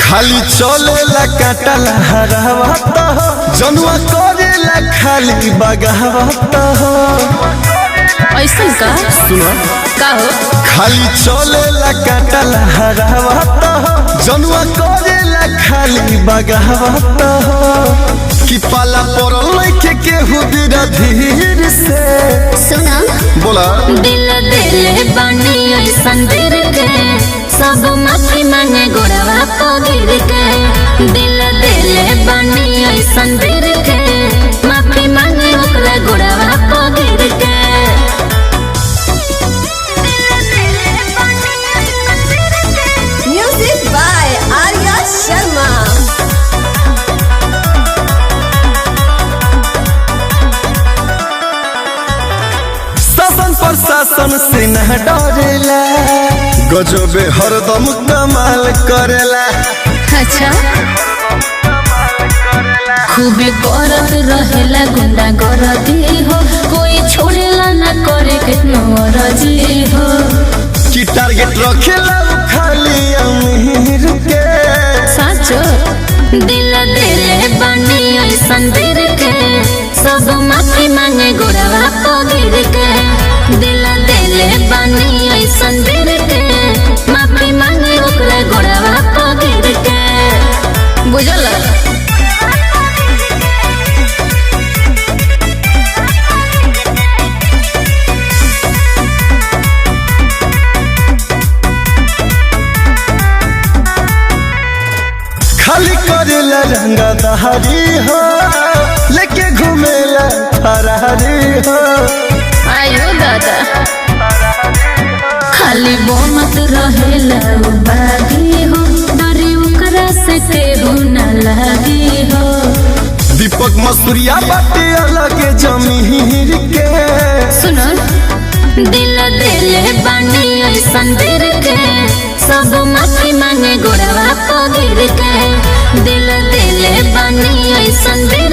खाली चलेला काटला हरावता हो जनुआ करेला खाली बगावता हो। ऐसन का सुना का हो खाली चलेला काटला हरावता हो जनुआ करेला खाली बगावता हो। कि पाला पड़ल लइके केहू दिरा धीर से सुना बोला दिल दिले बानी ऐसन दिल के सब माफी मांगे गोड़वा को गिर के। दिल दिले बानी ऐसन दिल के माफी मांगे ओकरा गोड़वा को गिर के। Music by Arya Sharma. शासन प्रशासन से न डरेला गजबे हरदम कमाल करेला। अच्छा खूबे करत रहेला गुंडा गर्दी हो कोई छोड़ेला ना करे कितनो अरजी हो। कि टारगेट रखेला खाली अमीर के। साचो दिल दिले बानी ऐसन दिल के सब माफी मांगे गोड़वा को गिर के। दिल दिले बानी ऐसन दिल के माफी मांगे ओकरा गोड़वा को गिर के। बुझल खाली करेला रंगा दहारी हो लेके घूमेला फरारी हो। आयो दादा खाली बोमत रहेला उ बागी हो डरे ओकरा से केहू न लागी हो। दीपक मसूरिया बाटे अलग जमीर के। सुनो दिल दिले बानी ऐसन दिल के सब माफी मांगे गोड़वा को गिर के। दिल दिले बानी ऐसन दिल